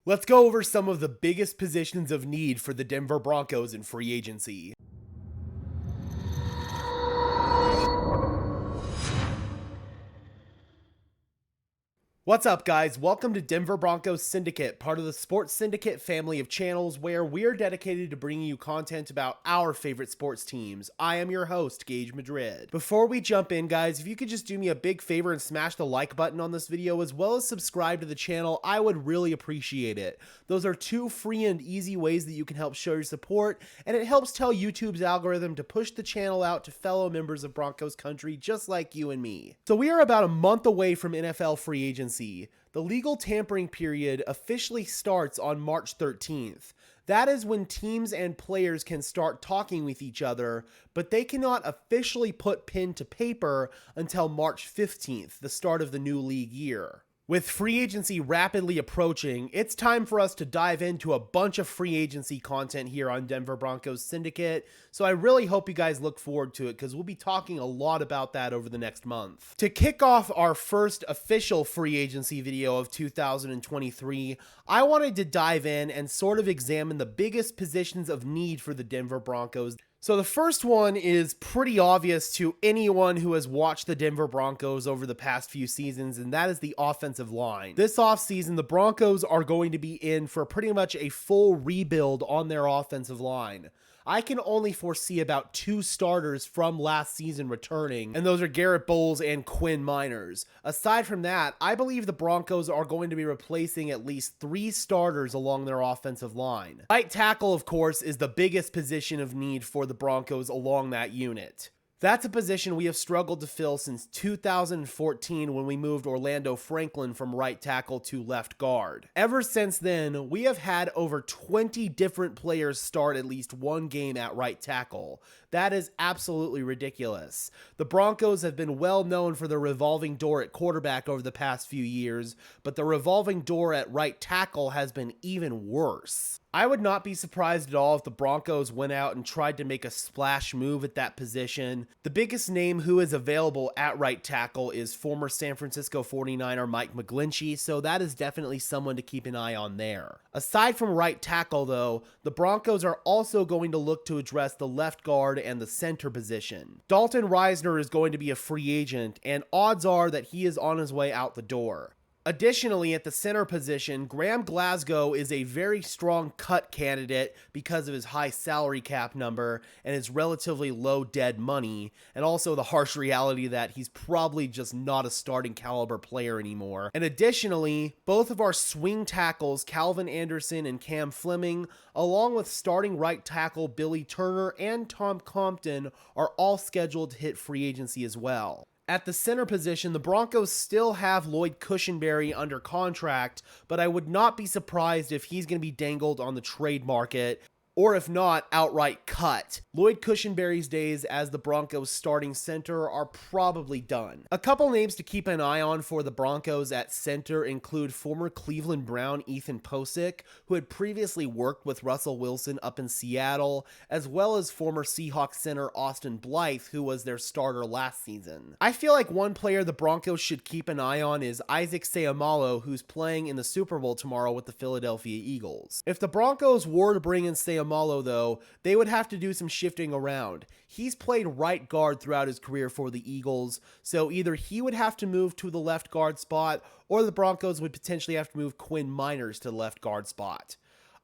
Let's go over some of the biggest positions of need for the Denver Broncos in free agency. What's up, guys? Welcome to Denver Broncos Syndicate, part of the Sports Syndicate family of channels where we're dedicated to bringing you content about our favorite sports teams. I am your host, Gage Madrid. Before we jump in, guys, if you could just do me a big favor and smash the like button on this video as well as subscribe to the channel, I would really appreciate it. Those are two free and easy ways that you can help show your support, and it helps tell YouTube's algorithm to push the channel out to fellow members of Broncos country just like you and me. So we are about a month away from NFL free agency. The legal tampering period officially starts on March 13th. That is when teams and players can start talking with each other, but they cannot officially put pen to paper until March 15th, the start of the new league year. With free agency rapidly approaching, it's time for us to dive into a bunch of free agency content here on Denver Broncos Syndicate, so I really hope you guys look forward to it because we'll be talking a lot about that over the next month. To kick off our first official free agency video of 2023, I wanted to dive in and sort of examine the biggest positions of need for the Denver Broncos. So the first one is pretty obvious to anyone who has watched the Denver Broncos over the past few seasons, and that is the offensive line. This offseason, the Broncos are going to be in for pretty much a full rebuild on their offensive line. I can only foresee about two starters from last season returning, and those are Garrett Bowles and Quinn Miners. Aside from that, I believe the Broncos are going to be replacing at least three starters along their offensive line. Right tackle, of course, is the biggest position of need for the Broncos along that unit. That's a position we have struggled to fill since 2014 when we moved Orlando Franklin from right tackle to left guard. Ever since then, we have had over 20 different players start at least one game at right tackle. That is absolutely ridiculous. The Broncos have been well known for the revolving door at quarterback over the past few years, but the revolving door at right tackle has been even worse. I would not be surprised at all if the Broncos went out and tried to make a splash move at that position. The biggest name who is available at right tackle is former San Francisco 49er Mike McGlinchey, so that is definitely someone to keep an eye on there. Aside from right tackle, though, the Broncos are also going to look to address the left guard and the center position. Dalton Risner is going to be a free agent, and odds are that he is on his way out the door. Additionally, at the center position, Graham Glasgow is a very strong cut candidate because of his high salary cap number and his relatively low dead money, and also the harsh reality that he's probably just not a starting caliber player anymore. And additionally, both of our swing tackles, Calvin Anderson and Cam Fleming, along with starting right tackle Billy Turner and Tom Compton, are all scheduled to hit free agency as well. At the center position, the Broncos still have Lloyd Cushenberry under contract, but I would not be surprised if he's going to be dangled on the trade market, or if not, outright cut. Lloyd Cushenberry's days as the Broncos starting center are probably done. A couple names to keep an eye on for the Broncos at center include former Cleveland Brown Ethan Posick, who had previously worked with Russell Wilson up in Seattle, as well as former Seahawks center Austin Blythe, who was their starter last season. I feel like one player the Broncos should keep an eye on is Isaac Seumalo, who's playing in the Super Bowl tomorrow with the Philadelphia Eagles. If the Broncos were to bring in Seumalo, though, they would have to do some shifting around. He's played right guard throughout his career for the Eagles, so either he would have to move to the left guard spot, or the Broncos would potentially have to move Quinn Miners to the left guard spot.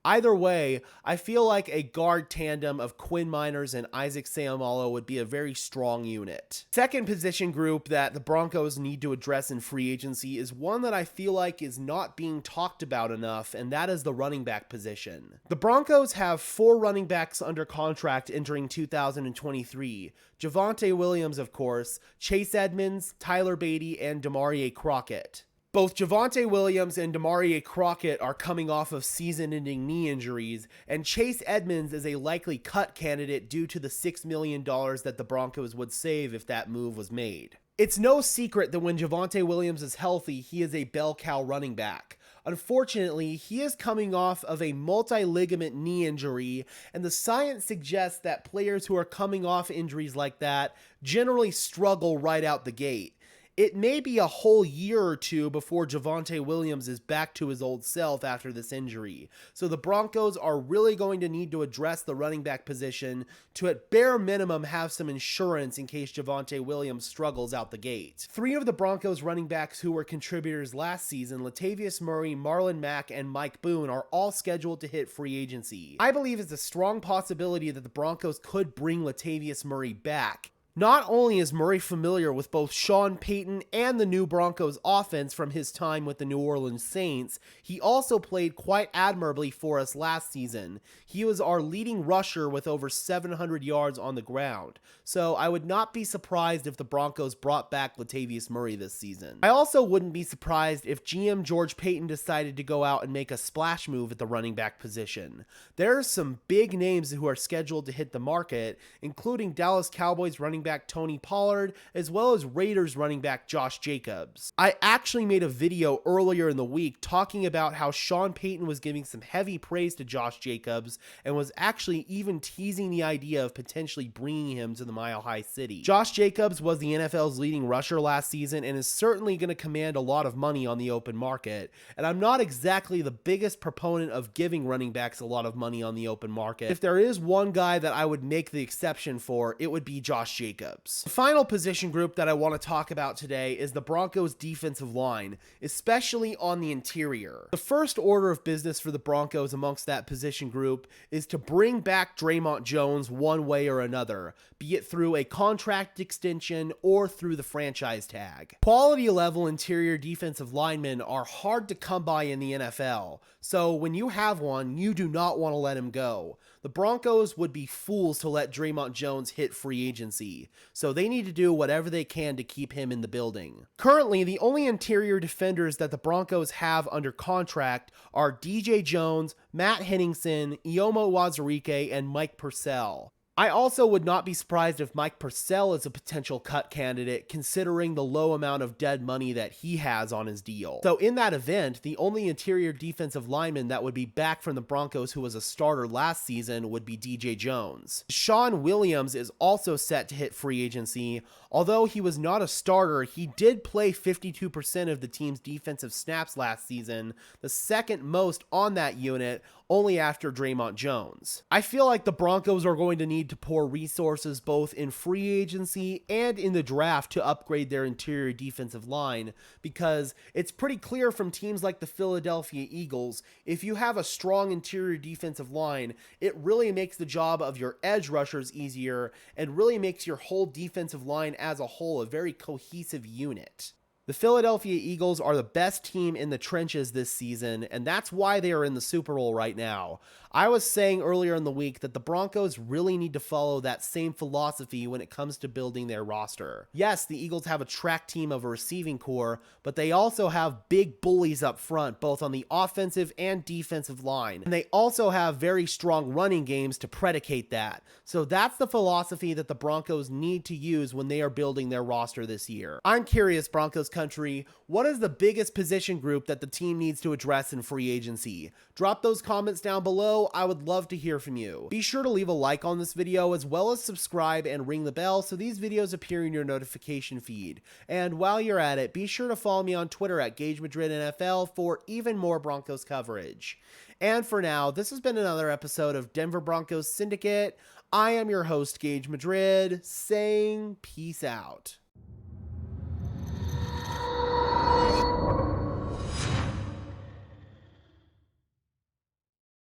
Either way, I feel like a guard tandem of Quinn Miners and Isaac Seumalo would be a very strong unit. Second position group that the Broncos need to address in free agency is one that I feel like is not being talked about enough, and that is the running back position. The Broncos have 4 running backs under contract entering 2023. Javonte Williams, of course, Chase Edmonds, Tyler Beatty, and Demarie Crockett. Both Javonte Williams and Demarie Crockett are coming off of season-ending knee injuries, and Chase Edmonds is a likely cut candidate due to the $6 million that the Broncos would save if that move was made. It's no secret that when Javonte Williams is healthy, he is a bell cow running back. Unfortunately, he is coming off of a multi-ligament knee injury, and the science suggests that players who are coming off injuries like that generally struggle right out the gate. It may be a whole year or two before Javonte Williams is back to his old self after this injury. So the Broncos are really going to need to address the running back position to at bare minimum have some insurance in case Javonte Williams struggles out the gate. Three of the Broncos running backs who were contributors last season, Latavius Murray, Marlon Mack, and Mike Boone, are all scheduled to hit free agency. I believe it's a strong possibility that the Broncos could bring Latavius Murray back. Not only is Murray familiar with both Sean Payton and the new Broncos offense from his time with the New Orleans Saints, he also played quite admirably for us last season. He was our leading rusher with over 700 yards on the ground, so I would not be surprised if the Broncos brought back Latavius Murray this season. I also wouldn't be surprised if GM George Paton decided to go out and make a splash move at the running back position. There are some big names who are scheduled to hit the market, including Dallas Cowboys running back Tony Pollard, as well as Raiders running back Josh Jacobs. I actually made a video earlier in the week talking about how Sean Payton was giving some heavy praise to Josh Jacobs and was actually even teasing the idea of potentially bringing him to the Mile High City. Josh Jacobs was the NFL's leading rusher last season and is certainly going to command a lot of money on the open market, and I'm not exactly the biggest proponent of giving running backs a lot of money on the open market. If there is one guy that I would make the exception for, it would be Josh Jacobs. The final position group that I want to talk about today is the Broncos' defensive line, especially on the interior. The first order of business for the Broncos amongst that position group is to bring back Draymond Jones one way or another, be it through a contract extension or through the franchise tag. Quality level interior defensive linemen are hard to come by in the NFL, so when you have one, you do not want to let him go. The Broncos would be fools to let Draymond Jones hit free agency, so they need to do whatever they can to keep him in the building. Currently, the only interior defenders that the Broncos have under contract are DJ Jones, Matt Henningsen, Iomo Wazirike, and Mike Purcell. I also would not be surprised if Mike Purcell is a potential cut candidate considering the low amount of dead money that he has on his deal. So in that event, the only interior defensive lineman that would be back from the Broncos who was a starter last season would be DJ Jones. Sean Williams is also set to hit free agency. Although he was not a starter, he did play 52% of the team's defensive snaps last season, the second most on that unit, only after Draymond Jones. I feel like the Broncos are going to need to pour resources both in free agency and in the draft to upgrade their interior defensive line, because it's pretty clear from teams like the Philadelphia Eagles, if you have a strong interior defensive line, it really makes the job of your edge rushers easier and really makes your whole defensive line as a whole a very cohesive unit. The Philadelphia Eagles are the best team in the trenches this season, and that's why they are in the Super Bowl right now. I was saying earlier in the week that the Broncos really need to follow that same philosophy when it comes to building their roster. Yes, the Eagles have a track team of a receiving core, but they also have big bullies up front, both on the offensive and defensive line. And they also have very strong running games to predicate that. So that's the philosophy that the Broncos need to use when they are building their roster this year. I'm curious, Broncos country, what is the biggest position group that the team needs to address in free agency? Drop those comments down below. I would love to hear from you. Be sure to leave a like on this video as well as subscribe and ring the bell so these videos appear in your notification feed. And while you're at it, be sure to follow me on Twitter at Gage Madrid NFL for even more Broncos coverage. And for now, this has been another episode of Denver Broncos Syndicate. I am your host, Gage Madrid, saying peace out.